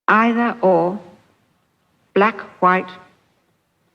Either or, black, white,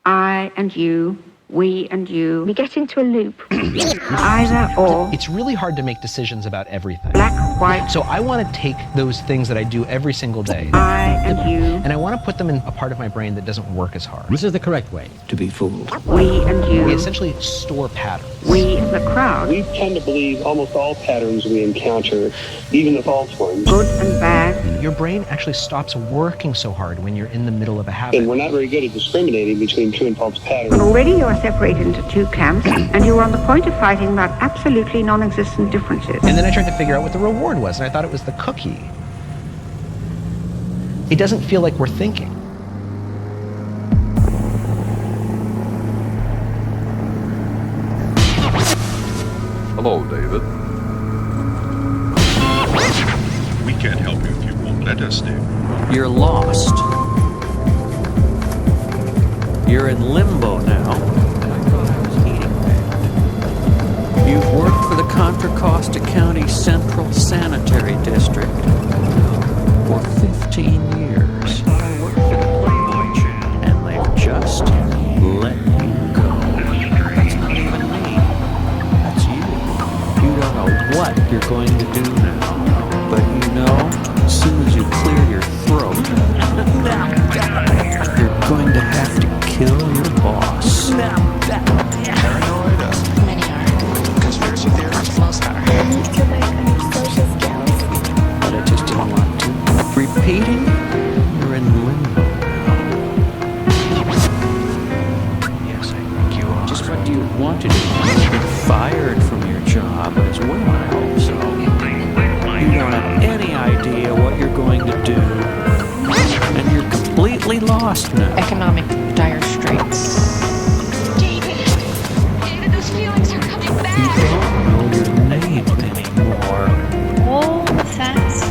I and you, we and you. We get into a loop. Either or. It's really hard to make decisions about everything. Black, white. So I want to take those things that I do every single day. I and you. And I want to put them in a part of my brain that doesn't work as hard. This is the correct way to be fooled. We and you. We essentially store patterns. We, the crowd. We tend to believe almost all patterns we encounter, even the false ones. Good and bad. Your brain actually stops working so hard when you're in the middle of a habit. And we're not very good at discriminating between true and false patterns. And already you are separated into two camps, and you are on the point of fighting about absolutely non-existent differences. And then I tried to figure out what the reward was, and I thought it was the cookie. It doesn't feel like we're thinking. Hello, David. We can't help you if you won't let us, David. You're lost. You're in limbo now. You've worked for the Contra Costa County Central Sanitary District for 15 years. And they've just let you go. That's not even me. That's you. You don't know what you're going to do now. But you know, as soon as you clear your throat, you're going to have to kill your boss. Paranoid? Many are. Conspiracy theorists? Most are. I need to work on your social skills. But I just didn't want to. Repeating, you're in limbo now. Yes, I think you are. Just what do you want to do? You've been fired from your job as well, I hope so. You don't have any idea what you're going to do. And you're completely lost now. Economic dire straits. David, those feelings are coming You back. don't know your name anymore. All fast,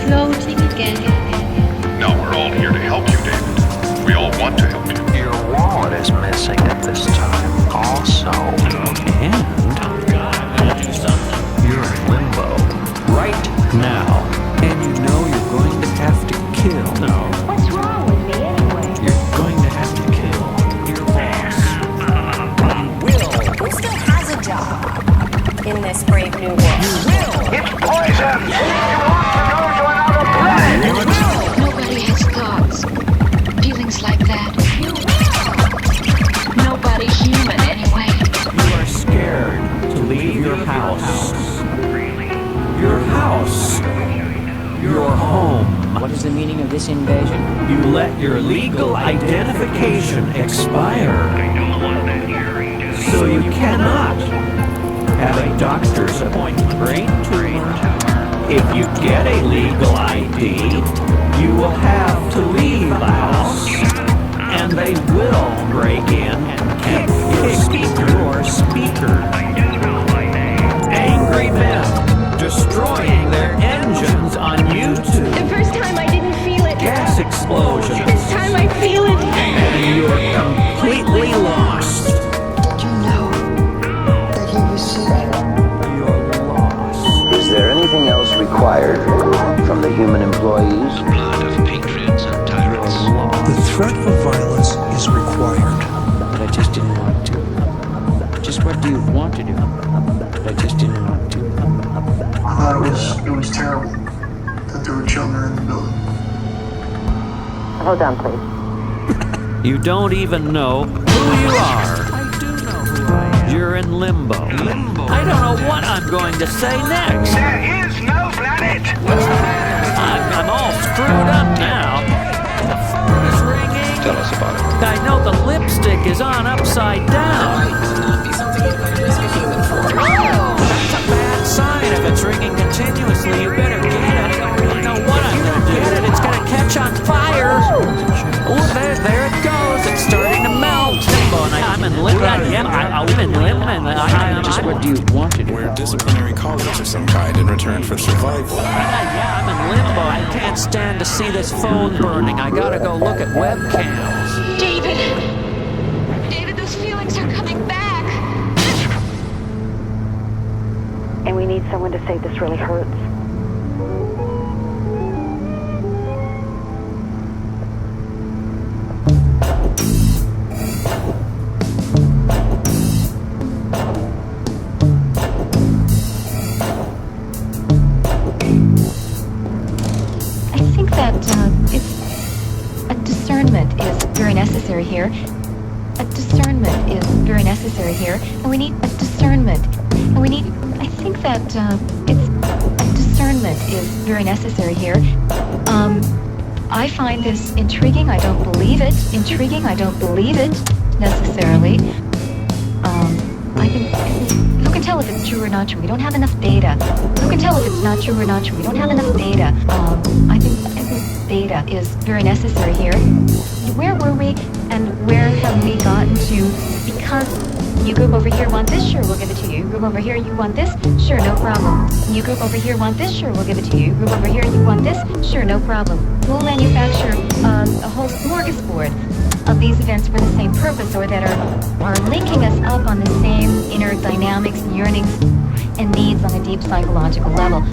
floating again. Now we're all here to help you, David. We all want to help you. Your wallet is missing at this time, also. And you're in limbo right now. And you know you're going to have to kill. No. What's wrong with me anyway? You're going to have to kill your boss. Who still has a job in this brave new world? It's poison! You want to go to another planet! Nobody has thoughts, feelings like that. Nobody human, anyway. You are scared to leave your house. Your house. Your home. What is the meaning of this invasion? You let your legal identification expire. So you cannot have a doctor's appointment. Brain tumor. If you get a legal ID, you will have to leave the house. And they will break in and kick your speaker. Angry men destroying their engines on YouTube. The first time I didn't feel it. Gas explosions. This time I feel it. And you're completely lost. Did you know that he was sick? You're lost. Is there anything else required from the human employees? Blood of patriots and tyrants. The threat of violence is required. But I just didn't want to. Just what do you want to do? But I just didn't want to. I thought it was terrible that there were children in the building. Hold on, please. You don't even know who you are. I do know who I am. You're in limbo. I don't know what I'm going to say next. There is no planet! I'm all screwed up now. The phone is ringing. Tell us about it. I know the lipstick is on upside down. That's a bad sign if it's ringing continuously. You better get it. I don't really know what I'm going to do. Get it. It's going to catch on fire. Oh, there it goes. It's starting to melt. I'm in limbo. Yeah, I'm in limbo. Just what do you want to do? We're disciplinary college of some kind in return for survival. Yeah, I'm in limbo. I can't stand to see this phone burning. I gotta go look at webcams. David, those feelings are coming back. And we need someone to say this really hurts. necessary here. A discernment is very necessary here, and we need a discernment. And we need, I think that discernment is very necessary here. I find this intriguing. I don't believe it. Intriguing. I don't believe it necessarily. I think, who can tell if it's true or not true? We don't have enough data. Who can tell if it's not true or not true? We don't have enough data. I think data is very necessary here. Where were we and where have we gotten to? Because you group over here want this, sure, we'll give it to you. You group over here, you want this, sure, no problem. You group over here want this, sure, we'll give it to you. You group over here, you want this, sure, no problem. We'll manufacture a whole smorgasbord of these events for the same purpose, or that are linking us up on the same inner dynamics, yearnings, and needs on a deep psychological level.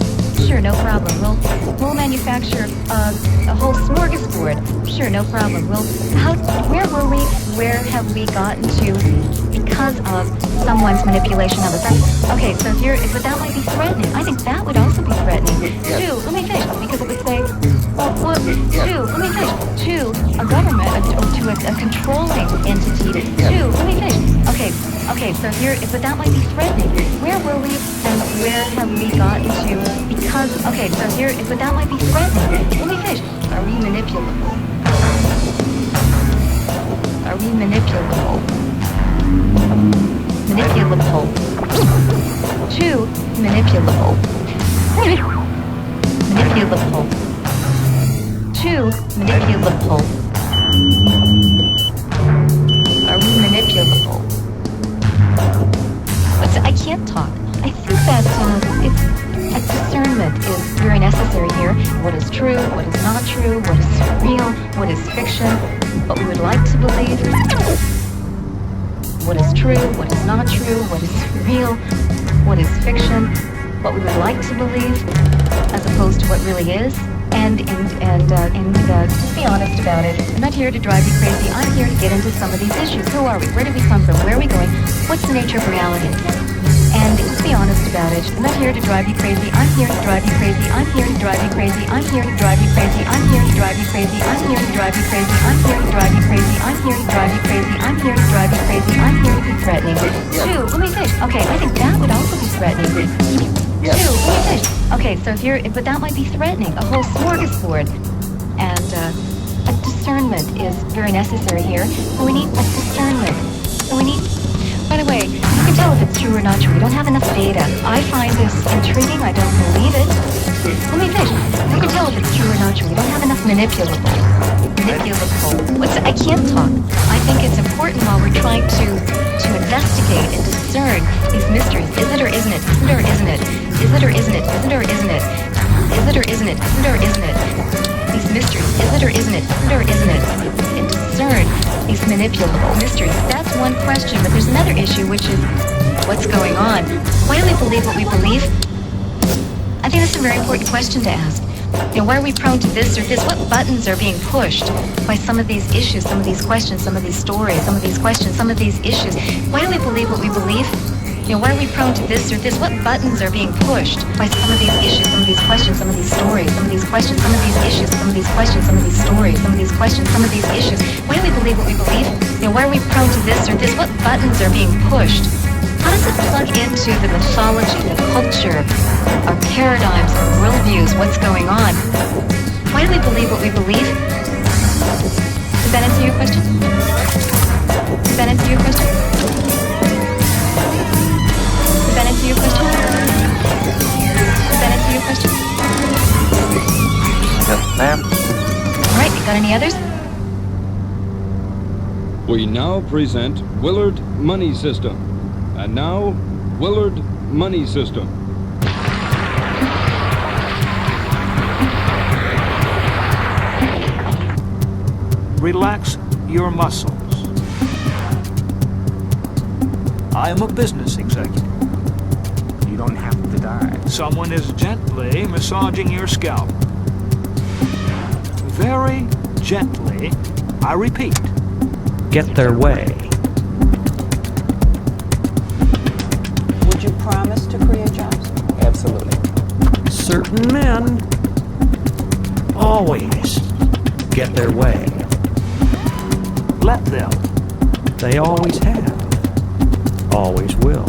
Sure, no problem. We'll manufacture a whole smorgasbord. Sure, no problem. Where were we? Where have we gotten to because of someone's manipulation of us? Okay, so but that might be threatening. I think that would also be threatening. Two, let me finish, because it would say, let me finish. To a government, to a controlling entity. Two, let me finish. Okay, so but that might be threatening. Where were we and where have we gotten to because, but that might be threatening. Let me finish. Are we manipulable? Are we manipulable? Manipulable. Two, manipulable. Manipulable. Two, manipulable. Are we manipulable? I can't talk. I think that a discernment is very necessary here. What is true, what is not true, what is real, what is fiction, what we would like to believe. What is true, what is not true, what is real, what is fiction, what we would like to believe, as opposed to what really is. And just be honest about it. I'm not here to drive you crazy. I'm here to get into some of these issues. Who are we? Where did we come from? Where are we going? What's the nature of reality? And just be honest about it. I'm not here to drive you crazy. I'm here to drive you crazy. I'm here to drive you crazy. I'm here to drive you crazy. I'm here to drive you crazy. I'm here to drive you crazy. I'm here to drive you crazy. I'm here to drive you crazy. I'm here to drive you crazy. I'm here to be threatening. Two, let me finish. Okay, I think that would also be threatening. Yes. Two, let me finish. Okay, so but that might be threatening. A whole smorgasbord. And a discernment is very necessary here. And we need a discernment. And we need. By the way, you can tell if it's true or not true. We don't have enough data. I find this intriguing. I don't believe it. Let me finish. You can tell if it's true or not true. We don't have enough manipulable. I can't talk. I think it's important while we're trying to investigate and discern these mysteries. Is it or isn't it? Is it or isn't it? Is it or isn't it? Is it or isn't it? Is it or isn't it? Is it or isn't it? These mysteries. Is it or isn't it? Is it or isn't it? And discern these manipulable mysteries. That's one question, but there's another issue, which is what's going on. Why do we believe what we believe? I think that's a very important question to ask. Why are we prone to this or this? What buttons are being pushed by some of these issues, some of these questions, some of these stories, some of these questions, some of these issues? Why do we believe what we believe? Why are we prone to this or this? What buttons are being pushed by some of these issues, some of these questions, some of these stories, some of these questions, some of these issues, some of these questions, some of these stories, some of these questions, some of these issues? Why do we believe what we believe? Why are we prone to this or this? What buttons are being pushed? How does it plug into the mythology, the culture, our paradigms, our worldviews, what's going on? Why do we believe what we believe? Does that answer your question? Does that answer your question? Does that answer your question? Does that answer your question? Yes, ma'am. All right, you got any others? We now present Willard Money System. And now, Willard Money System. Relax your muscles. I am a business executive. You don't have to die. Someone is gently massaging your scalp. Very gently, I repeat. Get their way. Would you promise to create jobs? Absolutely. Certain men always get their way. let them. They always have. Always will.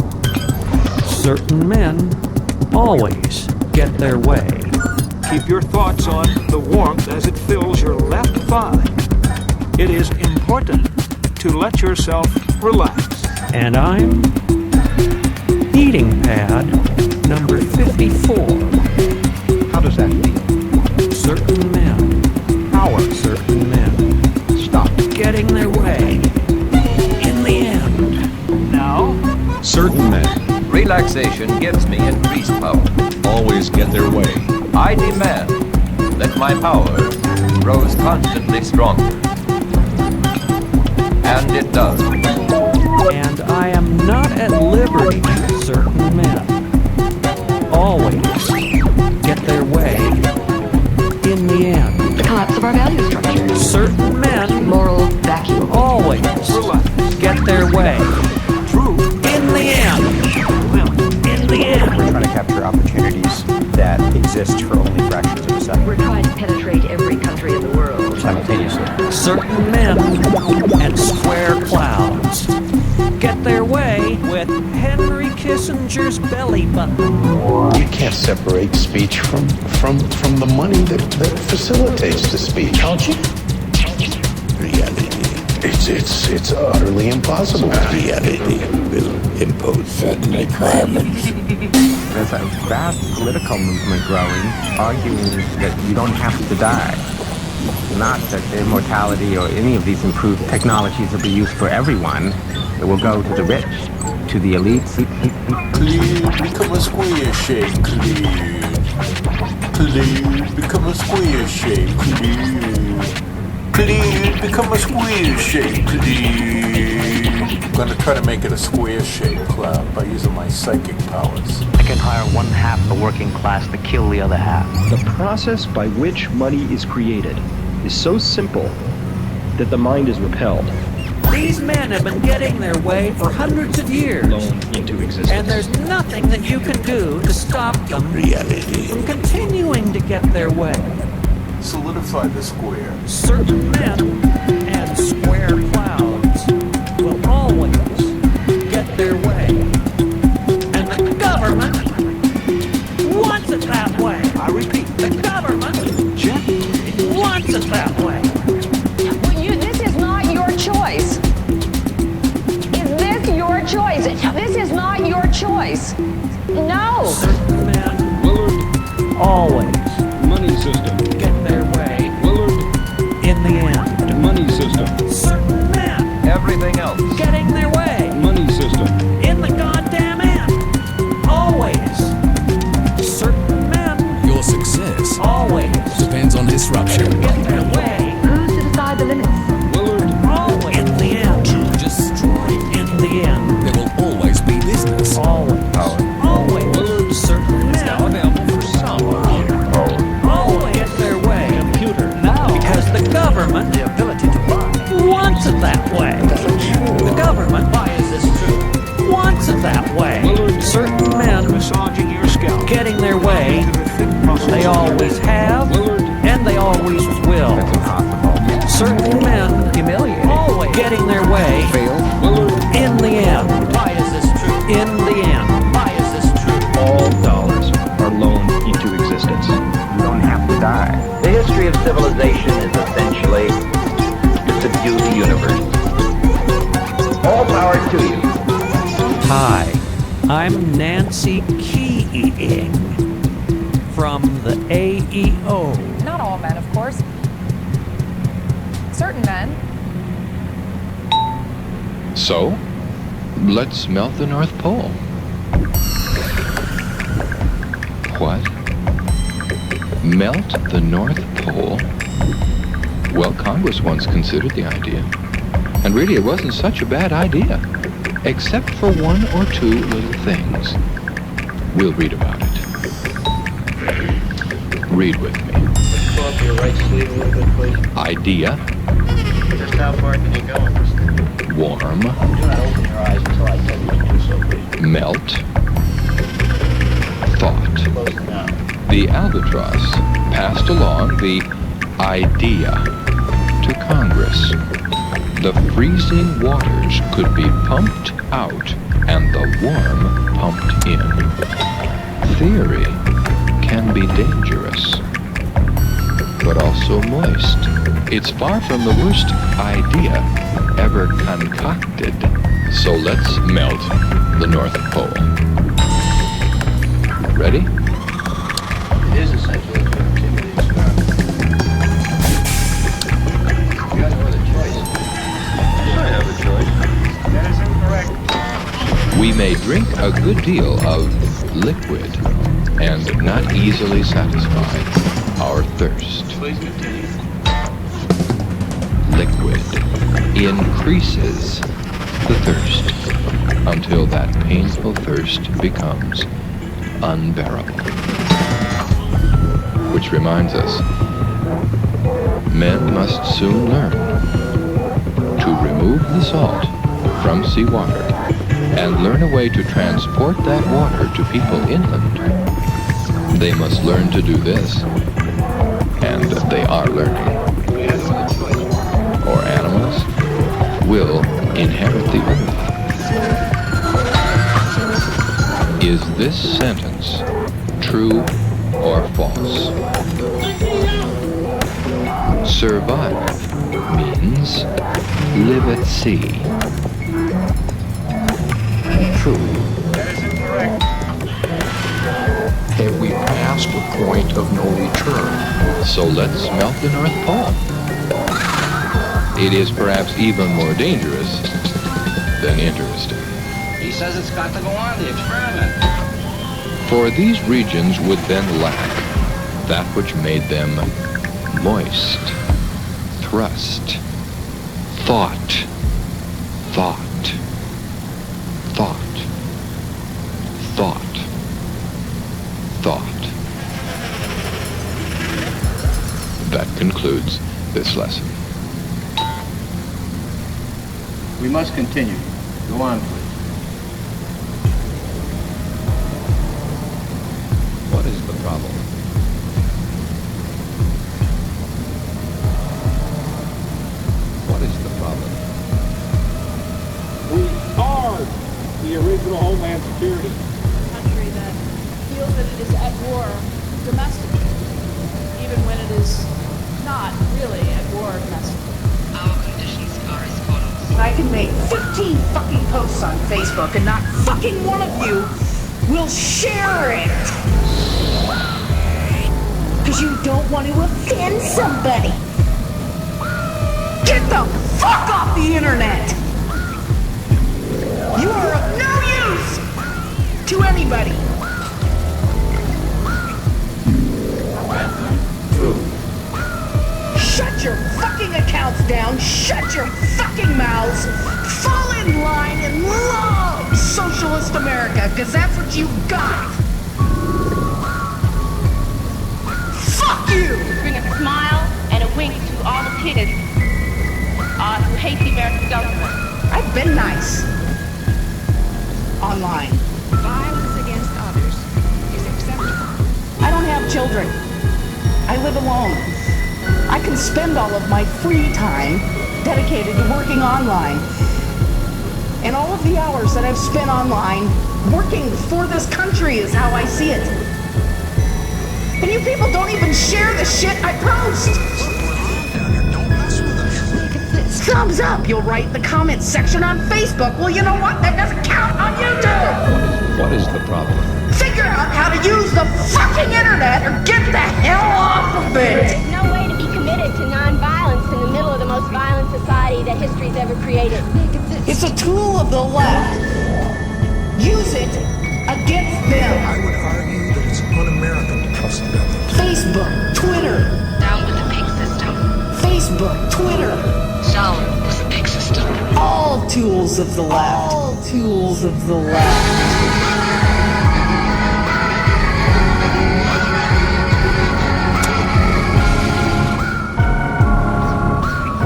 Certain men always get their way. Keep your thoughts on the warmth as it fills your left thigh. It is important to let yourself relax. And I'm eating pad number 54. How does that feel? Certain men, our certain men, stop getting their way in the end. Now, Certain men. Relaxation gives me increased power. Always get their way. I demand that my power grows constantly stronger. And it does. and I am not at liberty. Certain men always get their way in the end. The collapse of our value structure. Certain men, moral vacuum, always get their way. True. In the end. In the end. We're trying to capture opportunities that exist for only fractions of a second. We're trying to penetrate every country in the world simultaneously. Certain men and square clouds get their way with Henry Kissinger's belly button. You can't separate speech from the money that facilitates the speech. Can't you? Reality. It's utterly impossible. Reality will impose certain requirements. There's a vast political movement growing, arguing that you don't have to die. Not that immortality or any of these improved technologies will be used for everyone. It will go to the rich, to the elites. Clear, become a square shape. Clear, become a square shape. Clear, become a square shape. I'm gonna try to make it a square shape, Cloud, by using my psychic powers. I can hire one half the working class to kill the other half. The process by which money is created is so simple that the mind is repelled. These men have been getting their way for hundreds of years. Into existence. And there's nothing that you can do to stop them from continuing to get their way. Solidify the square. Certain men and square clouds will always get their way. And the government wants it that way. I repeat, the government wants it that way. This is not your choice. Is this your choice? This is not your choice. No. Certain men, Willard, always money system. Get their way. Willard, in the end. Money system. Certain men, everything else. Getting their way. Money system. In the goddamn end. Always. Certain men. Your success always depends on disruption. Get their way. Who's to decide the limits? Willard, always. In the end. To destroy. In the end. There will always be business. Always. Always. Willard, certain men. Now available for some. Always get their way. Computer. Now. Because the government The ability to buy. wants it that way. The government, why is this true? Wants it that way. Willard, certain men Massaging your scalp. getting their way. They always have, Willard, and they always will. Certain men Humiliating. always getting their way. Willard, In the end. Why is this true? In the end. Why is this true? All dollars are loaned into existence. You don't have to die. The history of civilization is essentially to subdue the universe. All power to you. Hi, I'm Nancy Keeing from the AEO. Not all men, of course. Certain men. So, let's melt the North Pole. What? Melt the North Pole? Well, Congress once considered the idea. And really, it wasn't such a bad idea. Except for one or two little things. We'll read about it. Read with me. Pull up your right sleeve a little bit, please. Idea. Just how far can you go? Warm. Do not open your eyes until I tell you to do so, please. Melt. Thought. Close them down. The albatross passed along the idea to Congress. the freezing waters could be pumped out and the warm pumped in. Theory can be dangerous, but also moist. It's far from the worst idea ever concocted. So let's melt the North Pole. Ready? It is essentially a activity. You guys have a choice. I have a choice. That is incorrect. We may drink a good deal of liquid and not easily satisfy our thirst. Please continue. Liquid increases the thirst until that painful thirst becomes unbearable. Which reminds us, men must soon learn to remove the salt from seawater and learn a way to transport that water to people inland. They must learn to do this, and they are learning. Or animals will inherit the earth. Is this sentence true or false? Survive means live at sea. True. That is incorrect. Have we passed a point of no return? So let's melt the North Pole. It is perhaps even more dangerous than interesting. He says it's got to go on, the experiment. For these regions would then lack that which made them moist, thrust, thought, thought, thought, thought, thought. That concludes this lesson. We must continue. Go on, please. What is the problem? What is the problem? We are the original Homeland Security. A country that feels that it is at war domestically, even when it is not really at war domestically. Our conditions are as follows. I can make 15 fucking posts on Facebook and not fucking one of you will share it. Because you don't want to offend somebody. Get the fuck off the internet. You are of no use to anybody. Shut your fucking accounts down. Shut your fucking mouths. Fall in line and love socialist America, because that's what you got. Fuck you! Bring a smile and a wink to all the kids who hate the American government. I've been nice. Online. Violence against others is acceptable. I don't have children. I live alone. I can spend all of my free time dedicated to working online. And all of the hours that I've spent online working for this country is how I see it. And you people don't even share the shit I post. Thumbs up, you'll write in the comments section on Facebook. Well, you know what? That doesn't count on YouTube. What is the problem? Figure out how to use the fucking internet or get the hell off of it. There's no way to be committed to nonviolence in the middle of the most violent society that history's ever created. It's a tool of the left. Use it against them. I would argue that it's un-American to trust them. Facebook, Twitter. Down with the pig system. Facebook, Twitter. Down with the pig system. All tools of the left. All tools of the left.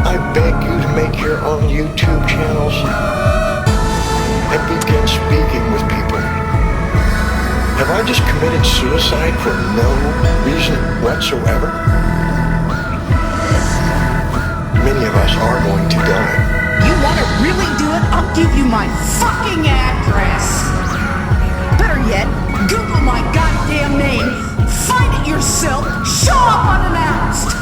I beg you to make your own YouTube channels and begin speaking with people. Have I just committed suicide for no reason whatsoever? Many of us are going to die. You want to really do it? I'll give you my fucking address. Better yet, Google my goddamn name, find it yourself, show up unannounced.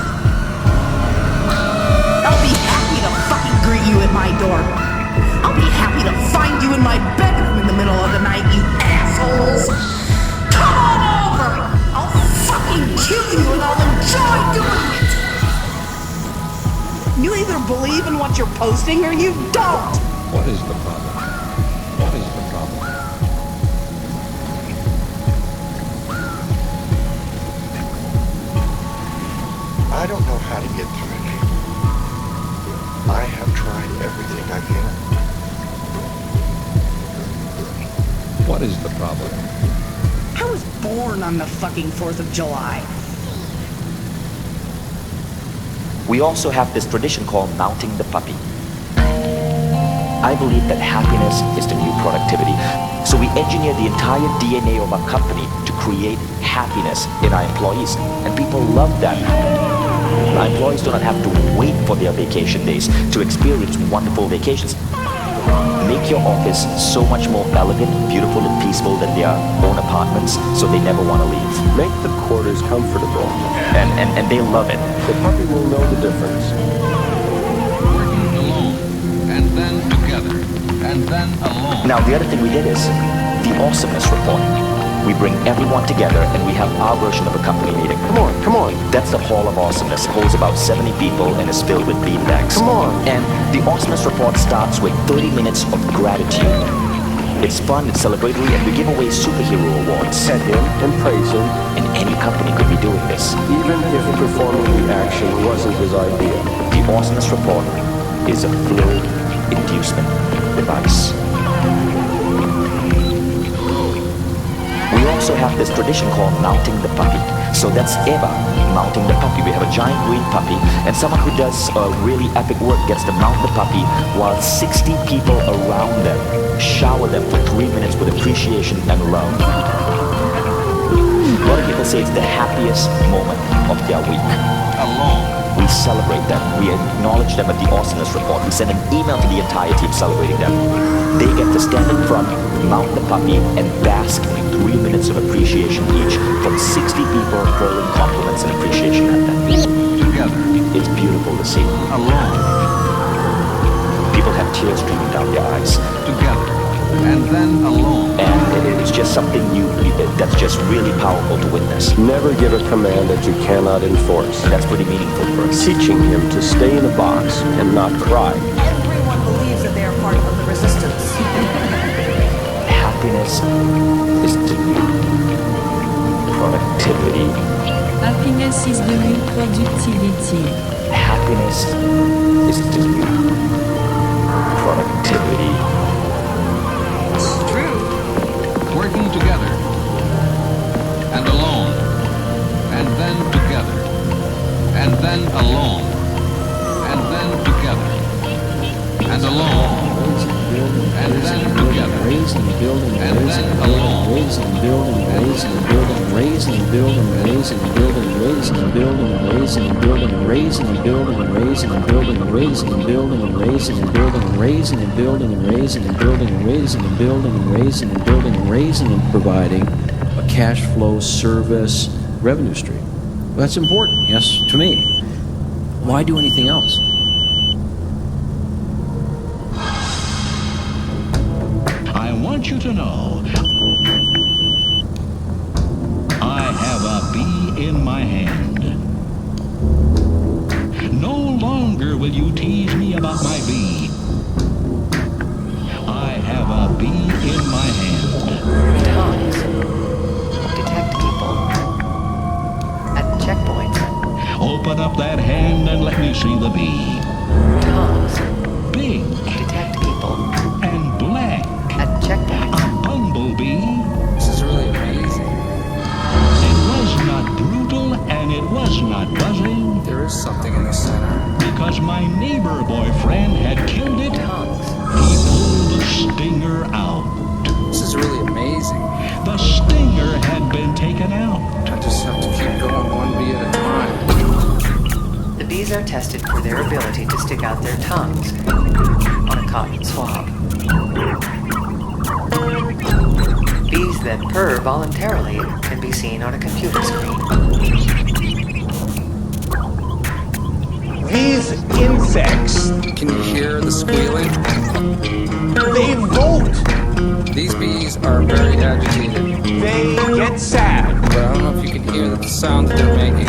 I'll be happy to fucking greet you at my door. I'll be happy to find you in my bedroom in the middle of the night, you assholes. Come on over. I'll fucking kill you and I'll enjoy doing it. You either believe in what you're posting or you don't. What is the problem? What is the problem? I don't know how to get through it. I have tried everything I can. What is the problem? I was born on the fucking 4th of July. We also have this tradition called mounting the puppy. I believe that happiness is the new productivity. So we engineer the entire DNA of our company to create happiness in our employees. And people love that. Our employees do not have to wait for their vacation days to experience wonderful vacations. Make your office so much more elegant, beautiful, and peaceful than their own apartments, so they never want to leave. Make the quarters comfortable. And they love it. The puppy will know the difference. Working alone, and then together, and then alone. Now, the other thing we did is the awesomeness report. We bring everyone together and we have our version of a company meeting. Come on. That's the Hall of Awesomeness. It holds about 70 people and is filled with beanbags. Come on. And the awesomeness report starts with 30 minutes of gratitude. It's fun, it's celebratory, and we give away superhero awards. Pet him and praise him. And any company could be doing this. Even if performing the action wasn't his idea. The awesomeness report is a flow inducement device. We also have this tradition called mounting the puppy. So that's Eva mounting the puppy. We have a giant green puppy, and someone who does really epic work gets to mount the puppy while 60 people around them shower them for 3 minutes with appreciation and love. A lot of people say it's the happiest moment of their week. Alone. We celebrate them. We acknowledge them at the awesomeness report. We send an email to the entire team celebrating them. They get to stand in front, mount the puppy, and bask in 3 minutes of appreciation each from 60 people hurling compliments and appreciation at them. Together. It's beautiful to see. Alone. People have tears streaming down their eyes. Together. And then alone. And it's just something that's just really powerful to witness. Never give a command that you cannot enforce. And that's pretty meaningful for us. Teaching him to stay in a box and not cry. Everyone believes that they are part of the resistance. Happiness is the new productivity. Happiness is the new productivity. Happiness is the new productivity. Working together, and alone, and then together, and then alone, and then together, and alone, and then together, and then alone. Raise and build and raise and build and raise and build and raise and build and raise and build and raise and build and raise and build and raise and build and raise and build and raise and build and raise and build and raise and build and raise and build and raise and build and raise and providing a cash flow service revenue stream. That's important, yes, to me. Why do anything else? I want you to know, I have a bee in my hand. No longer will you tease me about my bee. I have a bee in my hand. Tongues. Detect people. At checkpoints. Open up that hand and let me see the bee. Tongues. Big. Detect people. And black. At checkpoints. A bumblebee. This is really amazing. It was not brutal and it was not buzzing. There is something in the center. Because my neighbor boyfriend had killed it. Tongues. He pulled the stinger out. This is really amazing. The stinger had been taken out. I just have to keep going one bee at a time. The Bees are tested for their ability to stick out their tongues on a cotton swab. Bees that purr voluntarily can be seen on a computer screen. These insects... Can you hear the squealing? They vote! These bees are very agitated. They get sad. But I don't know if you can hear the sound that they're making.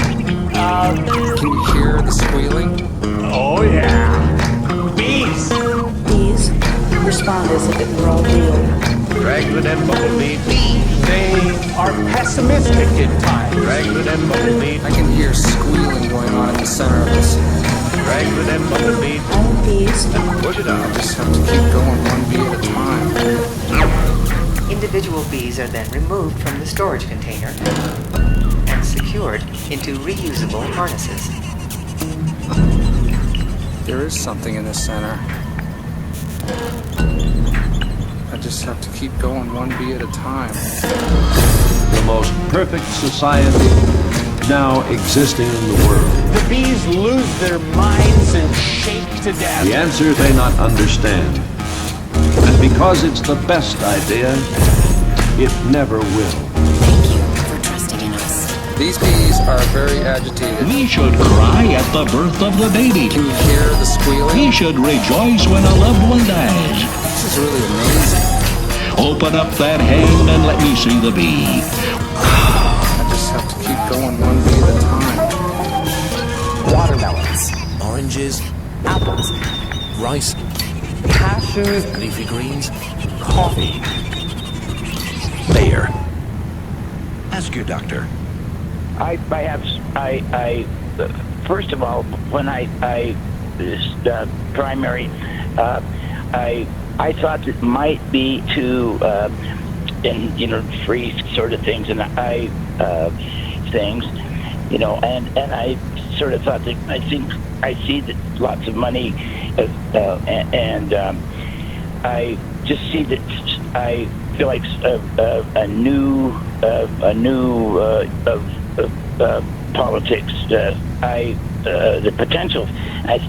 Can you hear the squealing? Oh yeah. Bees! Bees respond as if it were all real. Raglan and Bumblebee. They are pessimistic at times. Raglan and Bumblebee. I can hear squealing going on at the center of this. Raglan and Bumblebee. All bees. Push it out. Just have to keep going one bee at a time. Individual bees are then removed from the storage container and secured into reusable harnesses. There is something in the center. I just have to keep going one bee at a time. The most perfect society now existing in the world. The bees lose their minds and shake to death. The answer they not understand. And because it's the best idea, it never will. Thank you for trusting in us. These bees are very agitated. We should cry at the birth of the baby. Can you hear the squealing? We should rejoice when a loved one dies. This is really amazing. Open up that hand and let me see the bee. I just have to keep going one bee at a time. Watermelons, oranges, apples, rice, cashews, leafy greens, coffee. There. Ask your doctor. First of all, when primary, I thought it might be to, free sort of things, and and I sort of thought that I see that lots of money, and I just see that I feel like a new politics. The potential. And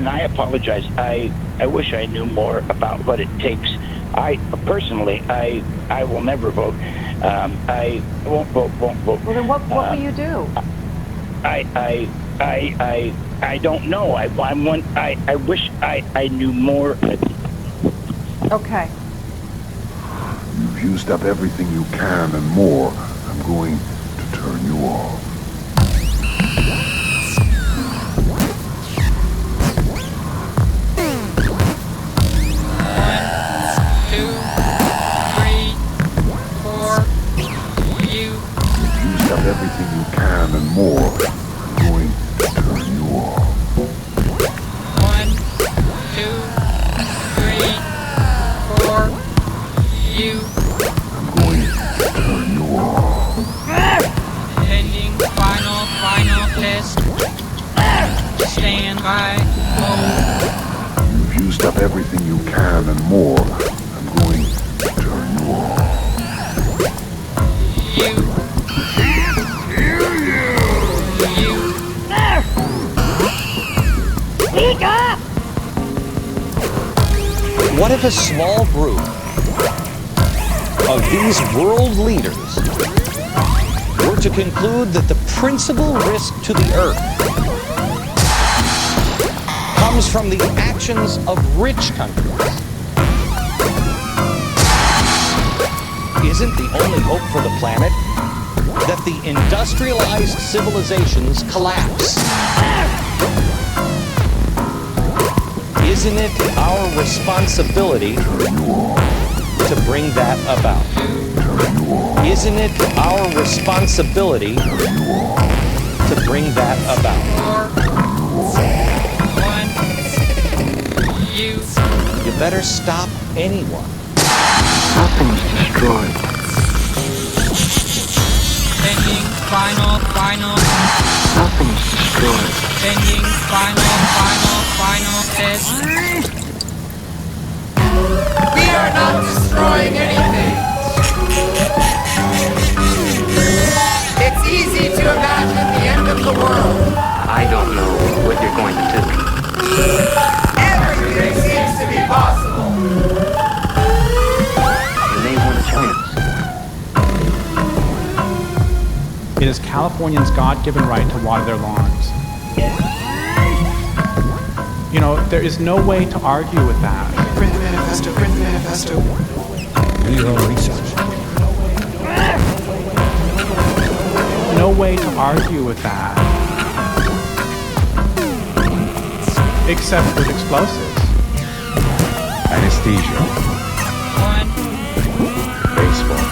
I apologize. I wish I knew more about what it takes. I personally, I will never vote. I won't vote. Well, then what will you do? I don't know. I wish I knew more. Okay. You've used up everything you can and more. I'm going to turn you off. Everything you can and more. I'm going to turn you off. 1, 2, 3, 4. You. I'm going to turn you off. Pending final test. Stand by. You've used up everything you can and more. I'm going to turn you off. You. Speak up! What if a small group of these world leaders were to conclude that the principal risk to the Earth comes from the actions of rich countries? Isn't the only hope for the planet that the industrialized civilizations collapse? Isn't it our responsibility to bring that about? Isn't it our responsibility to bring that about? 1. You. You better stop anyone. Nothing's destroyed. Pending final. Nothing's destroyed. Pending final test. We are not destroying anything. It's easy to imagine the end of the world. you're going to do. Everything seems to be possible. You may want a chance. It is Californians' God-given right to water their lawns. You know, there is no way to argue with that. Print the manifesto, print the manifesto. Do your own research. No way to argue with that. Except with explosives. Anesthesia. 1, Baseball.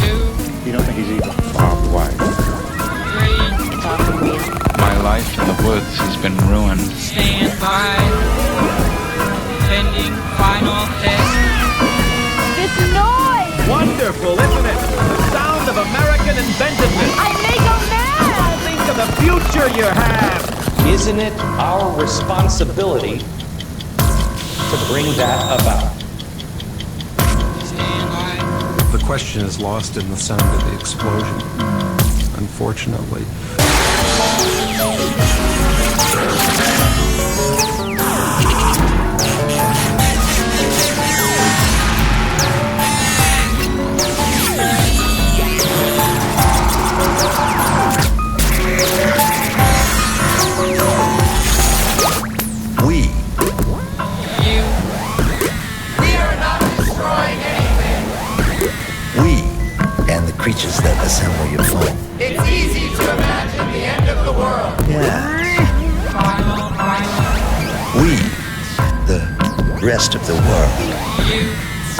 2, You don't think he's evil? Barbed wire. 3, talking wheel. My life in the woods has been ruined. Stand by. Pending final test. This noise! Wonderful, isn't it? The sound of American inventiveness. I make a mad! Think of the future you have. Isn't it our responsibility to bring that about? Stand by. The question is lost in the sound of the explosion, unfortunately. We. You. We are not destroying anything. We. And the creatures that assemble your phone. It's easy to imagine the end of the world. Yeah. We. The rest of the world. You.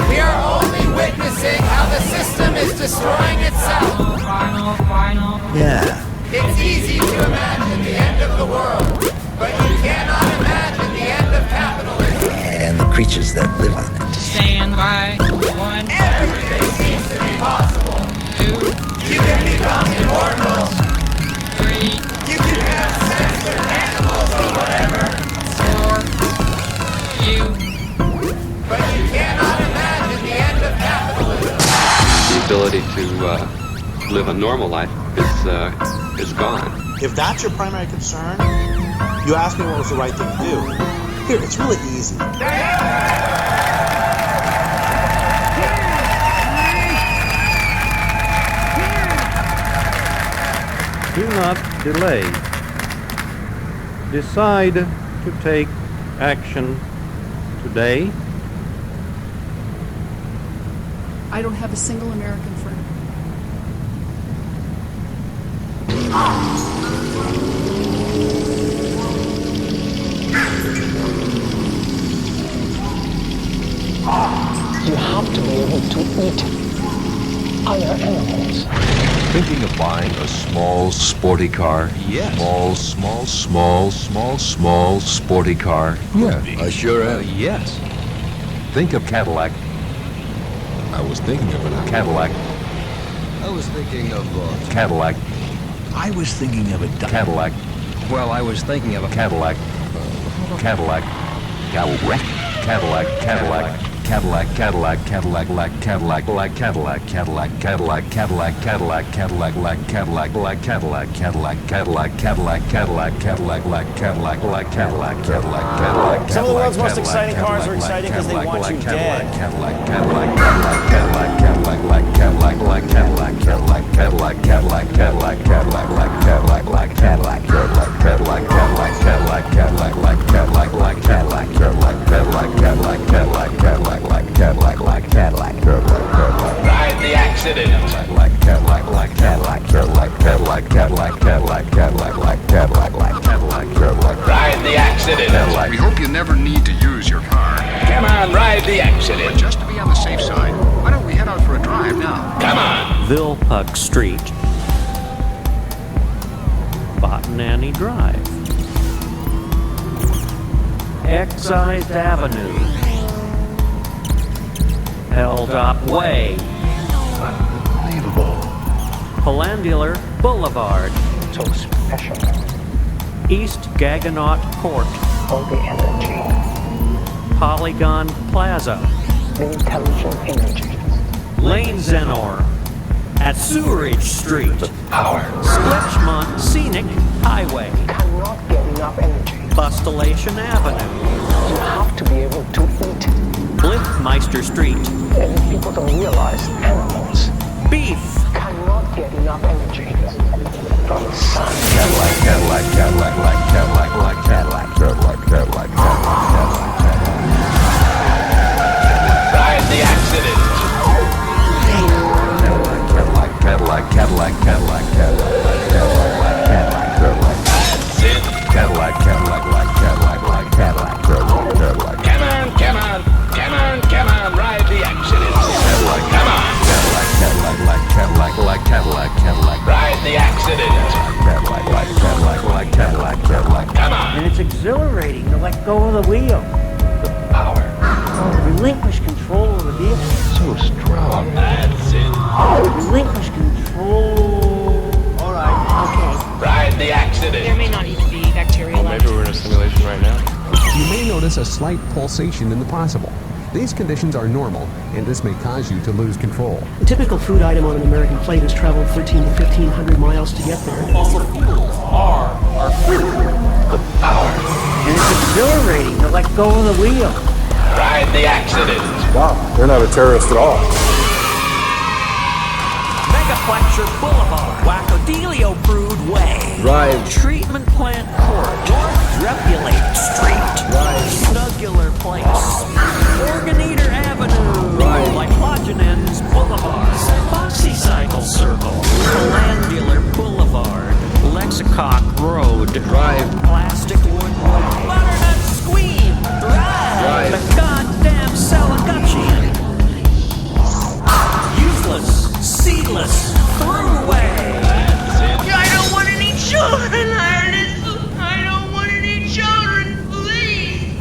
We are only witnessing how the system is destroying itself. Final. Yeah. It's easy to imagine the end of the world, but you cannot imagine the end of capitalism. And the creatures that live on it. Stand by. 1, Everything seems to be possible. 2, You can become immortal. 3, You can have sex with animals or whatever. 4, you. But you cannot imagine the end of capitalism. The ability to live a normal life is gone. If that's your primary concern, you asked me what was the right thing to do. Here, it's really easy. Do not delay. Decide to take action today. I don't have a single American friend. You have to be able to eat other animals. Thinking of buying a small, sporty car? Yes. Small, sporty car? Yeah, I sure am. Yes. Think of Cadillac. I was thinking of it. Cadillac. I was thinking of Cadillac. I was thinking of a Cadillac. Well, I was thinking of a Cadillac. Cadillac. Cadillac. Cadillac. Cadillac. Cadillac, Cadillac, Cadillac, Cadillac, like Cadillac, Cadillac, Cadillac, Cadillac, Cadillac, Cadillac, like Cadillac, like Cadillac, Cadillac, Cadillac, Cadillac, Cadillac, Cadillac, like Cadillac, like Cadillac, Cadillac, Cadillac. Some of the world's most exciting cars are exciting because they want you dead. Cadillac, Cadillac, Cadillac, Cadillac, like Cadillac, like Cadillac, Cadillac, Cadillac, Cadillac, Cadillac, Cadillac, like Cadillac, like Cadillac, Cadillac, Cadillac, Cadillac, Cadillac, Cadillac, like Cadillac, like Cadillac, Cadillac, Cadillac, Cadillac, Cadillac, Cadillac, like Cadillac, like Cadillac, Cadillac, Ride the accident. like Cadillac, like Cadillac, Cadillac, Cadillac, Cadillac, Cadillac, Cadillac, like Cadillac, like Cadillac, Cadillac. Ride the accident. We hope you never need to use your car. Come on, ride the accident. But just to be on the safe side, why don't we head out for a drive now? Come on. Vilpuck Street, Botanani Drive, Excised Avenue, Hilltop Way, Unbelievable. Pelandular Boulevard, So special. East Gaggenau Court, All the energy. Polygon Plaza, Intelligent images. Lane Zenor, at Sewerage Street, Power. Splitchmont Scenic Highway, Cannot get enough enough energy. Bustillation Avenue. You have to be able to eat. Blitzmeister Street. And people don't realize animals Beef cannot get enough energy from the sun. Cadillac, Cadillac, Cadillac, like Cadillac, like Cadillac, Cadillac, Cadillac, Cadillac, Ride the accident. Cadillac, Cadillac, Cadillac, Cadillac, Cadillac, like Cadillac, like Cadillac, Cadillac. That's it. Cadillac, Cadillac, like Cadillac, like Cadillac, Cadillac, Cadillac. Come on, come on, come on, come on, ride the accident. Cadillac, Come on. Cadillac, Cadillac, like Cadillac, like Cadillac, Cadillac. Ride the accident. Cadillac, like Cadillac, like Cadillac, Cadillac. Come on. And it's exhilarating to let go of the wheel. The power. Relinquish control of the vehicle. So strong. That's it. Relinquish control. All right. Okay. Ride the accident. There may not even be bacterial life. Maybe we're in a simulation right now. You may notice a slight pulsation in the possible. These conditions are normal, and this may cause you to lose control. A typical food item on an American plate has traveled 1,300 to 1,500 miles to get there. Fossil fuels are our food. The power. And it's exhilarating to let go of the wheel. Ride the accident. Wow, they're not a terrorist at all. Megaplexure Boulevard. Wackadelio Brood Way. Right. Treatment Plant Court. North Repulate Street. Right. Snugular Place. Organ-Eater Avenue. Right. Lipogenins Boulevard. Foxycycle Circle. Glandular Boulevard. Lexicock Road. Drive. Plastic Wood Way. Butternut Squeam. Drive. The goddamn Salagutchian. Useless. Seedless. Throughway. I don't want any children. I don't want any children, please.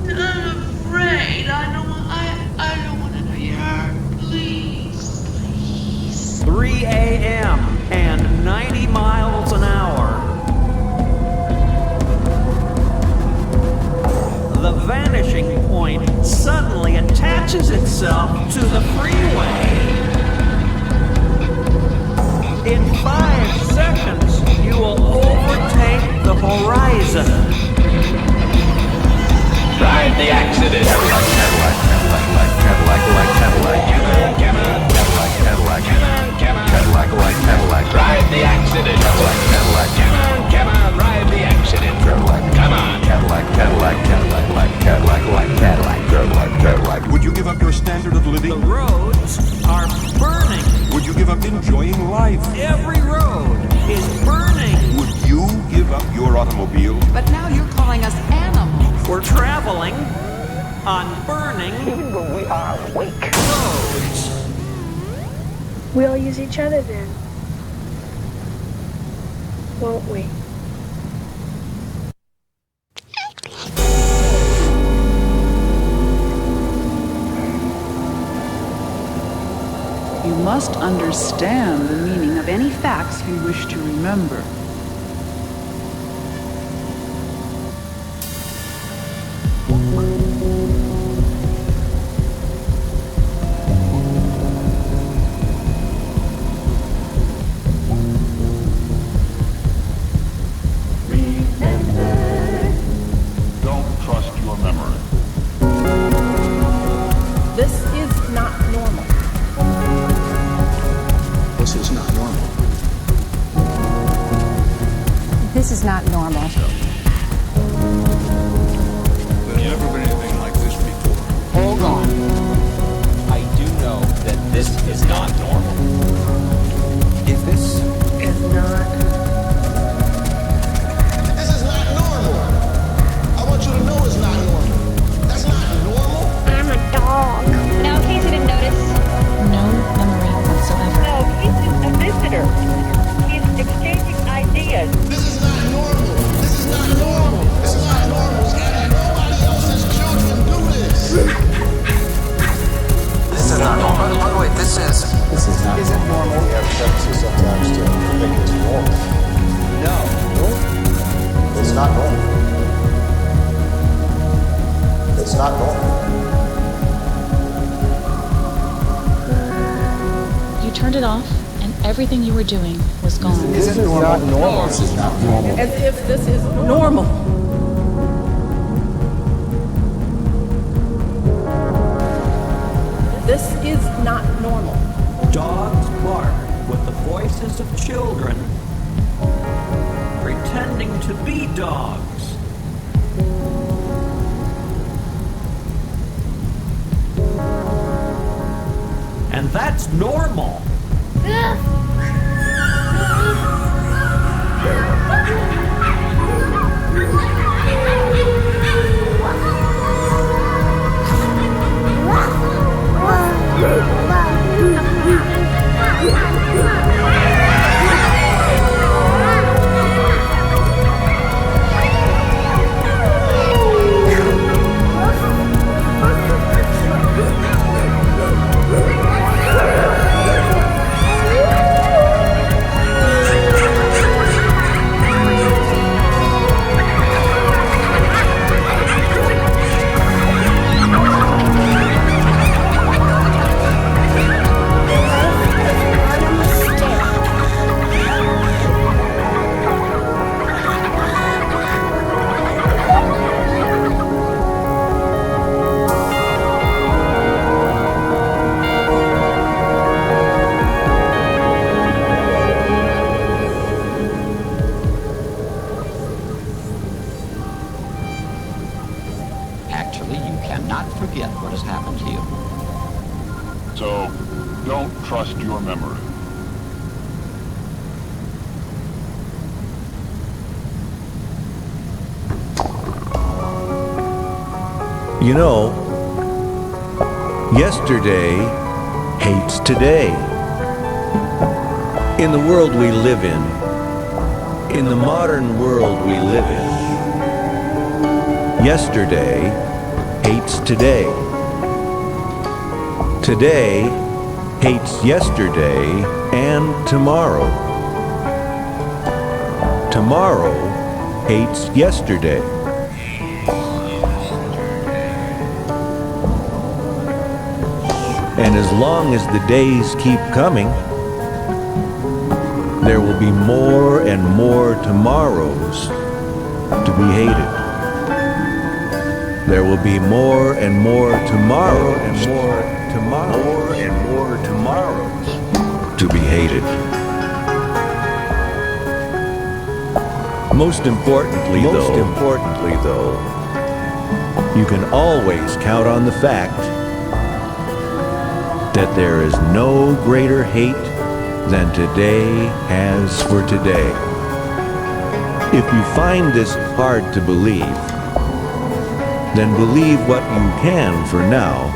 I'm afraid. I don't want to be hurt. Please. 3 a.m. and 90 miles an hour. The vanishing point suddenly attaches itself to the freeway. In 5 seconds, you will overtake the horizon. Ride the accident. Cadillac, Cadillac, Cadillac, Cadillac, like Cadillac. Come on, Cadillac, Cadillac. come on. Cadillac, like Cadillac. Ride the accident. Cadillac, Cadillac. Come on, ride the accident. Cadillac, Come on. Cadillac, Cadillac, Cadillac, like Cadillac, like Cadillac. Cadillac, Cadillac. Would you give up your standard of living? The roads are burning. Would you give up enjoying life? Every road is burning. Would you give up your automobile? But now you're calling us animals. We're traveling on burning Even when we are awake. roads. We'll use each other then. Won't we? You must understand the meaning of any facts you wish to remember. Don't trust your memory. This is not normal. This is not normal. This is not normal. There's never been anything like this before. Hold on. I do know that this is not normal. If this Is not. This is not normal. I want you to know it's not normal. That's not normal. I'm a dog. Now, in case you didn't notice, No memory whatsoever. no, he's just a visitor. He's exchanging ideas. This is not normal. This is not normal. This is not normal. Scotty, nobody else's children do this. This is not normal. By the way, this is not Isn't normal. we have tendency sometimes to think it's normal. No. It's not normal. It's not normal. You turned it off, and everything you were doing was gone. This is not normal. This is not normal. As if this is normal. This is not normal. Dogs bark with the voices of children, pretending to be dogs. And that's normal. Actually, you cannot forget what has happened to you. So, don't trust your memory. You know, yesterday hates today. In the world we live in the modern world we live in, yesterday hates today. Today hates yesterday and tomorrow. Tomorrow hates yesterday. And as long as the days keep coming, there will be more and more tomorrows to be hated. There will be more and more tomorrow and more tomorrow, more and more tomorrows to be hated. Most importantly though, you can always count on the fact that there is no greater hate than today has for today. If you find this hard to believe, then believe what you can for now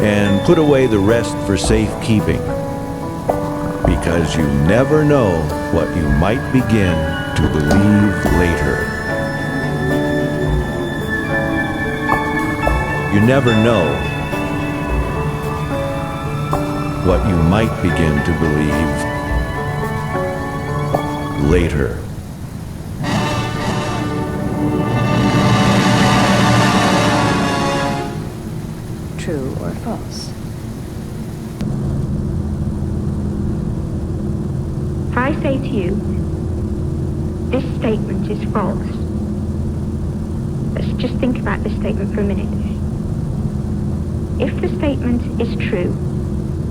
and put away the rest for safekeeping, because you never know what you might begin to believe later. You never know what you might begin to believe later. True or false? If I say to you, this statement is false, let's just think about this statement for a minute. If the statement is true,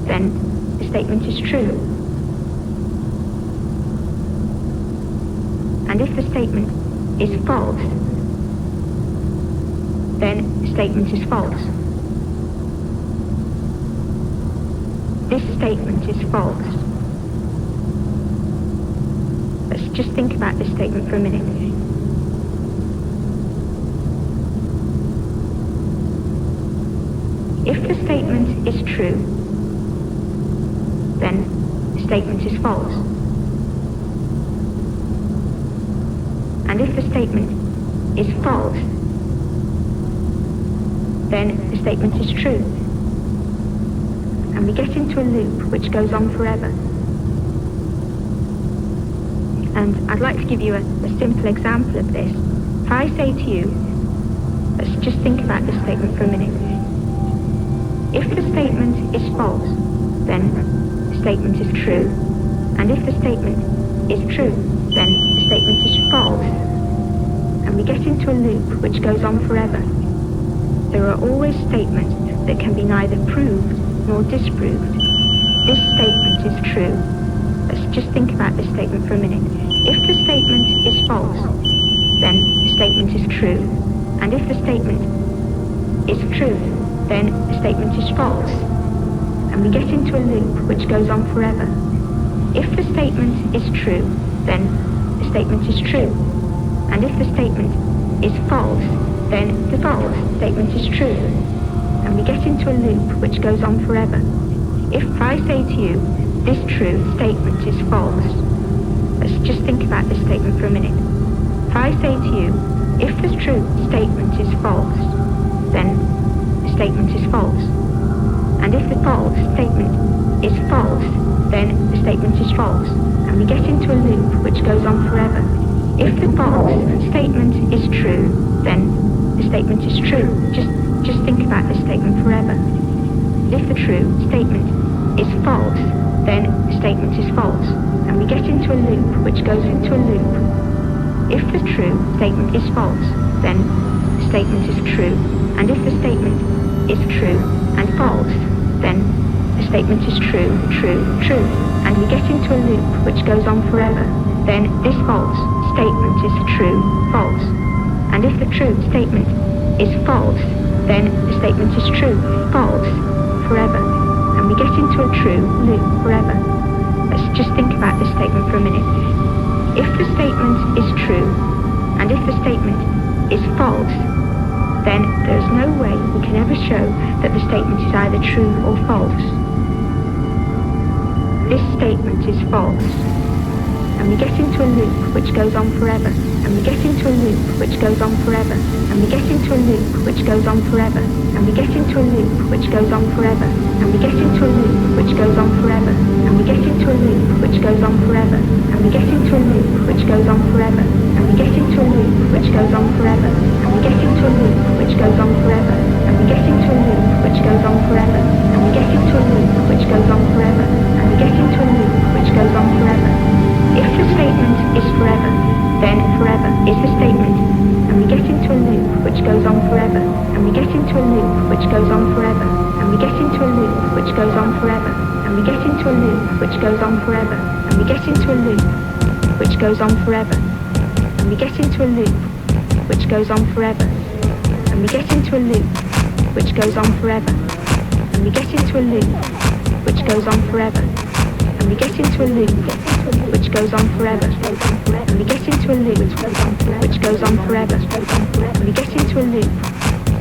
then the statement is true. And if the statement is false, then the statement is false. This statement is false. Let's just think about this statement for a minute. If the statement is true, then the statement is false. And if the statement is false, then the statement is true. And we get into a loop which goes on forever. And I'd like to give you a simple example of this. If I say to you, let's just think about this statement for a minute. If the statement is false, then the statement is true. And if the statement is true, then the statement is false. And we get into a loop which goes on forever. There are always statements that can be neither proved nor disproved. This statement is true. Let's just think about this statement for a minute. If the statement is false, then the statement is true. And if the statement is true, then the statement is false. And we get into a loop which goes on forever. If the statement is true, then the statement is true. And if the statement is false, then the false statement is true. And we get into a loop which goes on forever. If I say to you, this true statement is false, let's just think about this statement for a minute. If I say to you, if the true statement is false, then the statement is false. And if the false statement is false, then the statement is false. And we get into a loop which goes on forever. If the false statement is true, then the statement is true. Just think about this statement forever. If the true statement is false, then the statement is false. And we get into a loop which goes into a loop. If the true statement is false, then the statement is true. And if the statement is true and false, then the statement is true, true, true. And we get into a loop which goes on forever. Then this false statement is true, false. And if the true statement is false, then the statement is true, false, forever. And we get into a true loop forever. Let's just think about this statement for a minute. If the statement is true, and if the statement is false, then there's no way we can ever show that the statement is either true or false. This statement is false. And we get into a loop which goes on forever. And we get into a loop which goes on forever. And we get into a loop which goes on forever. And we get into a loop which goes on forever. And we get into a loop which goes on forever. And we get into a loop which goes on forever. And we get into a loop which goes on forever. And we get into a loop which goes on forever. And we get into a loop which goes on forever. And we get into a loop which goes on forever. And we get into a loop which goes on forever. And we get into a loop which goes on forever. If the statement is forever, then forever is the statement. And we get into a loop which goes on forever. And we get into a loop which goes on forever. And we get into a loop which goes on forever. And we get into a loop which goes on forever. And we get into a loop which goes on forever. And we get into a loop which goes on forever. And we get into a loop which goes on forever. And we get into a loop which goes on forever. And we get into a loop which goes on forever. And we get into a loop which goes on forever. And we get into a loop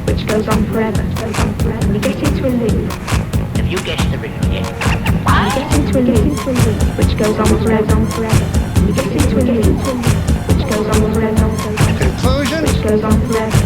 which goes on forever. And we get into a loop. Have you guessed the riddle yet? And we get into a loop which goes on forever. And we get into a loop which goes on forever. Conclusion? Which goes on forever.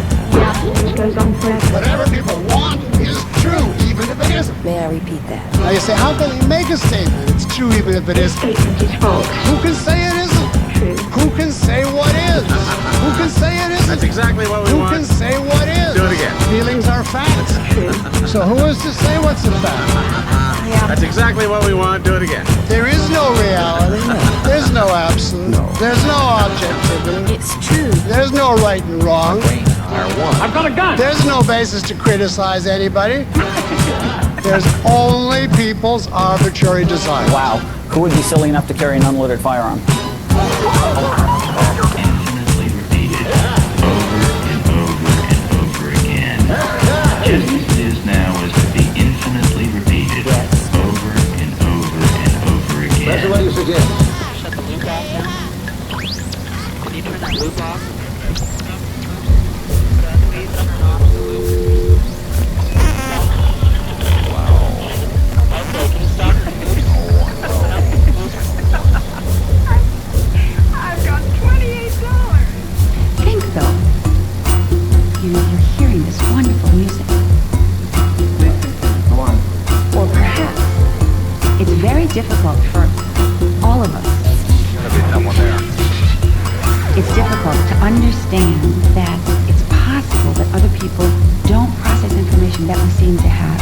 Which goes on forever. Whatever people want is true, even if it isn't. May I repeat that? Now you say, how can he make a statement? It's true even if it isn't. Statement is false. Who can say it isn't? True. Who can say what is? Who can say it isn't? That's exactly what we Who want. can say what is? Do it again. Feelings are facts. True. So who is to say what's a fact? That's exactly what we want. Do it again. There is no reality. There's no absolute. There's no objectivity. It's true. There's no right and wrong. I've got a gun. There's no basis to criticize anybody. There's only people's arbitrary desire. Wow. Who would be silly enough to carry an unloaded firearm? Infinitely repeated over and over and over again. Just as it is now is to be infinitely repeated over and over and over again. That's what you suggest. Shut the loop off now. Can you turn that loop off? Think though. You know, you're hearing this wonderful music. Come on. Or perhaps it's very difficult for all of us. Gotta be someone there. It's difficult to understand that it's possible that other people don't process information that we seem to have.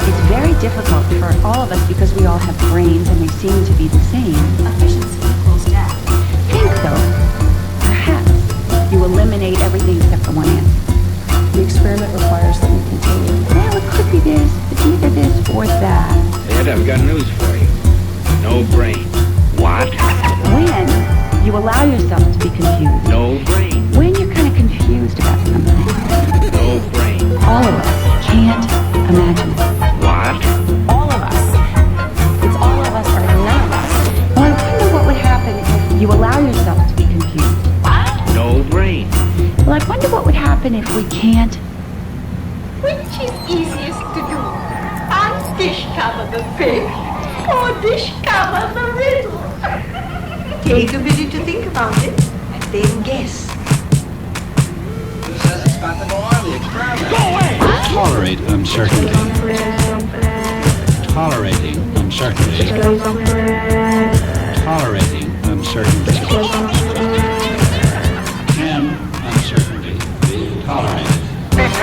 It's very difficult for all of us because we all have brains and they seem to be the same. Efficiency equals death. Think though, perhaps you eliminate everything except for one answer. The experiment requires that we continue. Well, it could be this, it's either this or that. Ed, I've got news for you. No brain. What? When you allow yourself to be confused. No brain. When you're kind of confused about something. No brain. All of us can't imagine it. What? All of us. It's all of us or none of us. Well, I wonder what would happen if you allow yourself to be confused. No brain. Well, I wonder what would happen if we can't. Which is easiest to do? Discover the fish or discover the riddle? Take a minute to think about it and then guess. Who says it's got to go on the experiment? Go away! Tolerate uncertainty. Tolerating uncertainty. Tolerating uncertainty. Can uncertainty be tolerated? There's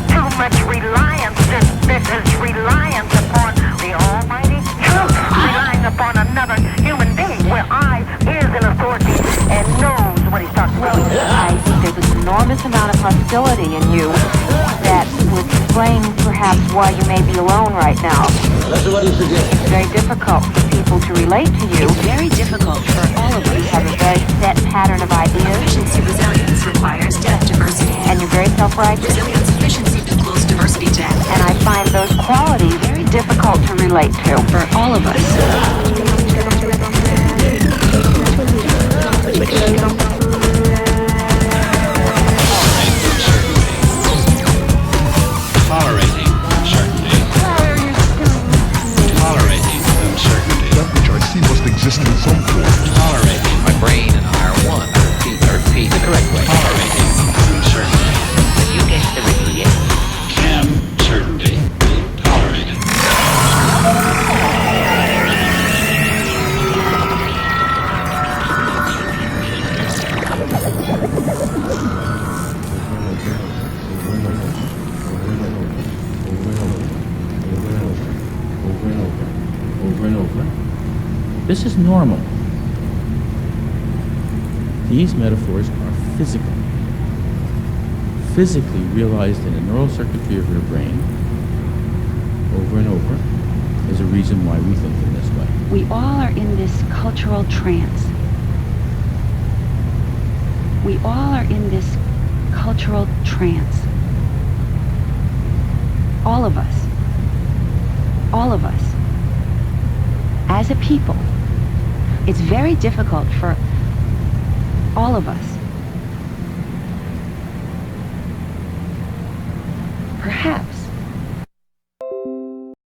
too much reliance. There's reliance upon the almighty truth. Relying upon another human being where I is in authority and knows what he's talking about. I think there's an enormous amount of hostility in you that would explain perhaps why you may be alone right now. That's what he suggests. It's very difficult for people to relate to you. It's very difficult for all of us. You have a very set pattern of ideas. Efficiency resilience requires death diversity. And you're very self-righteous. Resilience efficiency equals diversity death. And I find those qualities very difficult to relate to. For all of us. Tolerating uncertainty. Tolerating uncertainty. That which I see must exist in some form. Tolerating. My brain and I are one. I repeat the correct way. Tolerating uncertainty. You guess the riddle yet? Can certainty be tolerated? Over and over. This is normal. These metaphors are physical. Physically realized in the neural circuitry of your brain over and over. There's a reason why we think in this way. We all are in this cultural trance. We all are in this cultural trance. All of us. All of us. As a people, it's very difficult for all of us. Perhaps